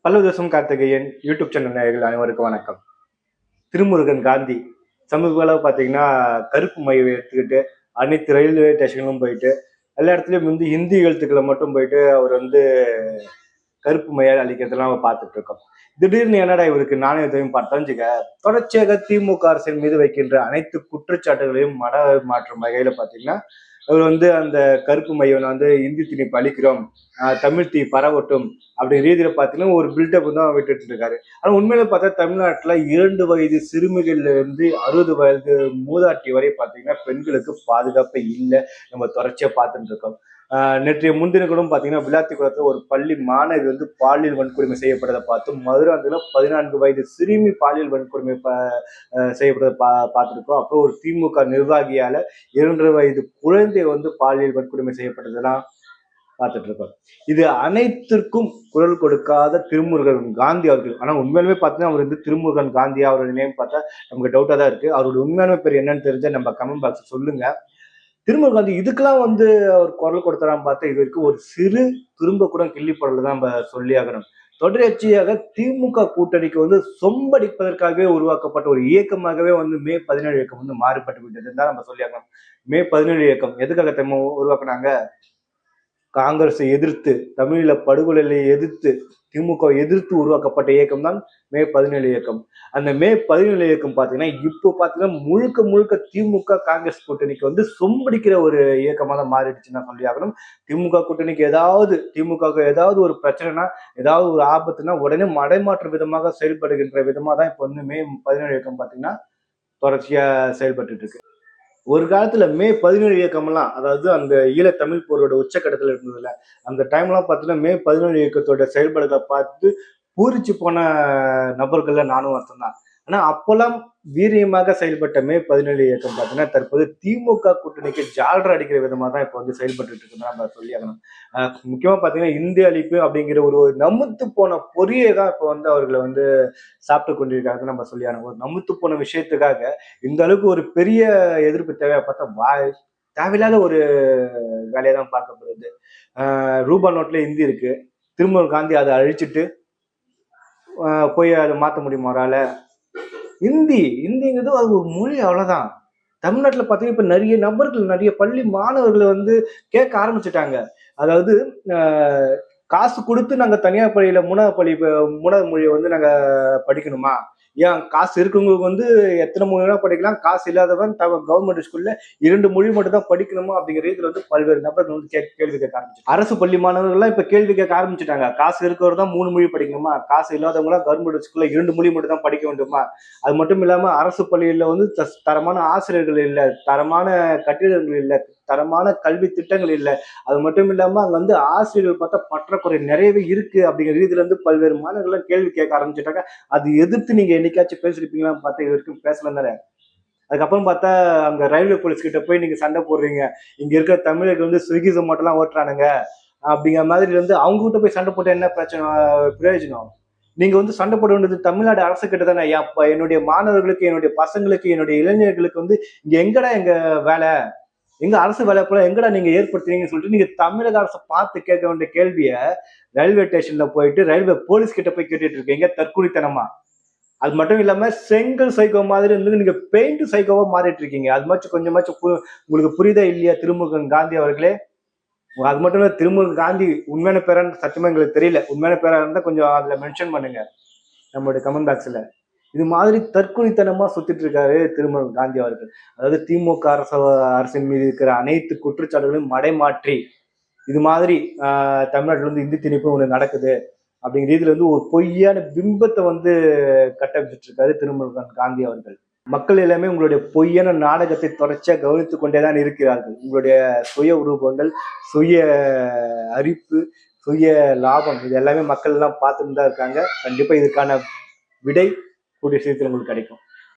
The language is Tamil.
பல்லவதேசம் கார்த்திகேயன் யூடியூப் சேனல் நேயர்கள் அனைவருக்கும் வணக்கம். திருமுருகன் காந்தி சமீப காலம் பார்த்தீங்கன்னா கருப்பு மையை எடுத்துக்கிட்டு அனைத்து ரயில்வே ஸ்டேஷன்களும் போயிட்டு எல்லா இடத்துலையும் வந்து ஹிந்தி எழுத்துக்களை மட்டும் போயிட்டு அவர் வந்து கருப்பு மையால் அழிக்கிறதெல்லாம் நம்ம பார்த்துட்டு இருக்கோம். திடீர்னு என்னடா இவருக்கு நாணயத்தையும் பார்த்தோஞ்சுக்க தொடர்ச்சியாக திமுக அரசின் மீது வைக்கின்ற அனைத்து குற்றச்சாட்டுகளையும் மாற்றும் வகையில பார்த்தீங்கன்னா அவர் வந்து அந்த கருப்பு மையம் வந்து இந்தி திணிப்பு அளிக்கிறோம், தமிழ் தீ பரவட்டும் அப்படி ரீதியில பார்த்தீங்கன்னா ஒரு பில்டப் தான் விட்டுட்டு இருக்காரு. ஆனா உண்மையில பார்த்தா தமிழ்நாட்டுல 2 வயது சிறுமிகள்ல இருந்து 60 வயது மூதாட்டி வரை பார்த்தீங்கன்னா பெண்களுக்கு பாதுகாப்பு இல்லை. நம்ம தொடர்ச்சியா பார்த்துட்டு இருக்கோம். நேற்றைய முன்தினம் பார்த்தீங்கன்னா விளாத்திக்குளத்துல ஒரு பள்ளி மாணவி வந்து பாலியல் வன்கொடுமை செய்யப்பட்டதை பார்த்து மதுராந்தகம் 14 வயது சிறுமி பாலியல் வன்கொடுமை செய்யப்பட்டதை பார்த்துருக்கோம். அப்புறம் ஒரு திமுக நிர்வாகியால 2 வயது குழந்தை வந்து பாலியல் வன்கொடுமை செய்யப்பட்டதெல்லாம் பார்த்துட்டு இருக்கோம். இது அனைத்திற்கும் குரல் கொடுக்காத திருமுருகன் காந்தி அவர்கள். ஆனா உண்மையிலுமே பார்த்தீங்கன்னா அவர் வந்து திருமுருகன் காந்தி அவரோட நேம் பார்த்தா நமக்கு டவுட்டா தான் இருக்கு. அவரோட உண்மையான பேர் என்னன்னு தெரிஞ்சா நம்ம கமெண்ட் பாக்ஸ் சொல்லுங்க. திருமுருகன் காந்தி இதுக்கெல்லாம் வந்து அவர் குரல் கொடுத்தரான்னு பார்த்தா இது வரைக்கும் ஒரு சிறு திரும்ப கூட கிள்ளிப்படல தான் நம்ம சொல்லி ஆகணும். தொடர்ச்சியாக திமுக கூட்டணிக்கு வந்து சொம்படிப்பதற்காகவே உருவாக்கப்பட்ட ஒரு இயக்கமாகவே வந்து மே 17 இயக்கம் வந்து மாறுபட்டு விட்டதுன்னு தான் நம்ம சொல்லி ஆகணும். மே 17 இயக்கம் எதுக்காக உருவாக்குனாங்க? காங்கிரஸை எதிர்த்து, தமிழீழ படுகொலையை எதிர்த்து, திமுக எதிர்த்து உருவாக்கப்பட்ட இயக்கம் தான் மே 17 இயக்கம். அந்த மே 17 இயக்கம் பார்த்தீங்கன்னா இப்போ பார்த்தீங்கன்னா முழுக்க முழுக்க திமுக காங்கிரஸ் கூட்டணிக்கு வந்து சொம்படிக்கிற ஒரு இயக்கமாக தான் மாறிடுச்சுன்னு நான் சொல்லி ஆகணும். திமுக கூட்டணிக்கு ஏதாவது ஒரு பிரச்சனைனா, ஏதாவது ஒரு ஆபத்துனா உடனே மடைமாற்ற விதமாக செயல்படுகின்ற விதமாக தான் இப்போ வந்து மே 17 இயக்கம் பார்த்தீங்கன்னா தொடர்ச்சியா செயல்பட்டு இருக்கு. ஒரு காலத்துல மே 17 இயக்கம்லாம், அதாவது அந்த ஈழத்தமிழ் போரோட உச்சக்கட்டத்துல இருந்ததுல அந்த டைம்லாம் பார்த்தீங்கன்னா மே 17 இயக்கத்தோட செயல்பாடுகளை பார்த்து பூரிச்சு போன நபர்கள்ல நானும் ஒருத்தன் தான். ஆனா அப்பெல்லாம் வீரியமாக செயல்பட்ட மே 17 இயக்கம் பார்த்தீங்கன்னா தற்போது திமுக கூட்டணிக்கு ஜால்ரா அடிக்கிற விதமா தான் இப்போ வந்து செயல்பட்டு இருக்குன்னு நம்ம சொல்லி ஆகணும். முக்கியமா பார்த்தீங்கன்னா இந்திய அழிப்பு அப்படிங்கிற ஒரு நமுத்து போன பொறியை தான் இப்போ வந்து அவர்களை வந்து சாப்பிட்டு கொண்டிருக்காங்க நம்ம சொல்லி ஆகணும். ஒரு நமுத்து போன விஷயத்துக்காக இந்த அளவுக்கு ஒரு பெரிய எதிர்ப்பு தேவையா பார்த்தா தேவையில்லாத ஒரு வேலையை தான் பார்க்கப்படுது. ரூபா நோட்ல இந்தி இருக்கு. திரும்ப காந்தி அதை அழிச்சிட்டு போய் அதை மாற்ற முடியுமா அவரால? இந்திங்கிறது அது ஒரு மொழி, அவ்வளவுதான். தமிழ்நாட்டுல பாத்தீங்கன்னா இப்ப நிறைய நபர்கள், நிறைய பள்ளி மாணவர்களை வந்து கேட்க ஆரம்பிச்சுட்டாங்க. அதாவது காசு கொடுத்து நாங்க தனியார் பள்ளியில மூணாவது மொழியை வந்து நாங்க படிக்கணுமா? ஏன் காசு இருக்கவங்களுக்கு வந்து எத்தனை மொழி வேணா படிக்கலாம், காசு இல்லாதவன் கவர்மெண்ட் ஸ்கூல்ல 2 மொழி மட்டும் தான் படிக்கணுமா அப்படிங்கிற ரீதியில வந்து பல்வேறு நபர்கள் வந்து கேள்வி கேட்க ஆரம்பிச்சு. அரசு பள்ளி மாணவர்கள்லாம் இப்ப கேள்வி கேட்க ஆரம்பிச்சுட்டாங்க. காசு இருக்கிறவர் தான் 3 மொழி படிக்கணுமா? காசு இல்லாதவங்களாம் கவர்மெண்ட் ஸ்கூல்ல 2 மொழி மட்டும் தான் படிக்க வேண்டுமா? அது மட்டும் இல்லாம அரசு பள்ளியில வந்து தரமான ஆசிரியர்கள் இல்லை, தரமான கட்டிடங்கள் இல்லை, தரமான கல்வி திட்டங்கள் இல்லை. அது மட்டும் இல்லாம அங்க வந்து ஆசிரியர்கள் பார்த்தா பற்றாக்குறை நிறையவே இருக்கு அப்படிங்கிற ரீதியில இருந்து பல்வேறு மாணவர்கள் கேள்வி கேட்க ஆரம்பிச்சுட்டாங்க. அது எதிர்த்து நீங்க என்னைக்காச்சும் பேசிருப்பீங்களான்னு பார்த்தா இது வரைக்கும் பேசலாம் தானே. அதுக்கப்புறம் பார்த்தா அங்க ரயில்வே போலீஸ் கிட்ட போய் நீங்க சண்டை போடுறீங்க, இங்க இருக்கிற தமிழர்கள் வந்து ஸ்விக்கி ஜொமேட்டோ எல்லாம் ஓட்டுறானுங்க அப்படிங்கிற மாதிரி வந்து அவங்க கிட்ட போய் சண்டை போட்டு என்ன பிரயோஜனம்? நீங்க வந்து சண்டை போட வேண்டியது தமிழ்நாடு அரசு கிட்ட தானே. என்னுடைய மாணவர்களுக்கு, என்னுடைய பசங்களுக்கு, என்னுடைய இளைஞர்களுக்கு வந்து இங்க எங்கடா எங்க வேலை, எங்க அரசு வேலை போல எங்கடா நீங்க ஏற்படுத்துறீங்கன்னு சொல்லிட்டு நீங்க தமிழக அரசை பார்த்து கேட்க வேண்டிய கேள்விய ரயில்வே ஸ்டேஷன்ல போயிட்டு ரயில்வே போலீஸ் கிட்ட போய் கேட்டுட்டு இருக்கீங்க தற்கொலைத்தனமா. அது மட்டும் இல்லாம செங்கல் சைக்கோ மாதிரி இருந்து நீங்க பெயிண்ட் சைக்கோவா மாறிட்டு இருக்கீங்க. அது மாதிரி கொஞ்சமாச்சும் உங்களுக்கு புரியுதா இல்லையா திருமுருகன் காந்தி அவர்களே? அது மட்டும் இல்ல, திருமுருகன் காந்தி உண்மையான பேரான்னு சத்தியமா எங்களுக்கு தெரியல. உண்மையான பேரா இருந்தா கொஞ்சம் அதுல மென்ஷன் பண்ணுங்க நம்மளுடைய கமெண்ட் பாக்ஸ்ல. இது மாதிரி தற்கொலைத்தனமா சுத்திட்டு இருக்காரு திருமுருகன் காந்தி அவர்கள். அதாவது திமுக அரசின் மீது இருக்கிற அனைத்து குற்றச்சாட்டுகளையும் மடைமாற்றி இது மாதிரி தமிழ்நாட்டுல வந்து இந்தி திணிப்பு ஒண்ணு நடக்குது அப்படிங்கிற ரீதியில வந்து ஒரு பொய்யான பிம்பத்தை வந்து கட்டமைச்சிட்டு இருக்காரு திருமுருகன் காந்தி அவர்கள். மக்கள் எல்லாமே உங்களுடைய பொய்யான நாடகத்தை தொடர்ச்சியா கவனித்துக் கொண்டேதான் இருக்கிறார்கள். உங்களுடைய சுய உருவங்கள், சுய அரிப்பு, சுய லாபம் இது எல்லாமே மக்கள் எல்லாம் பார்த்துட்டு தான் இருக்காங்க. கண்டிப்பா இதுக்கான விடை கூடிய சீக்கிரம் உங்களுக்கு கிடைக்கும்.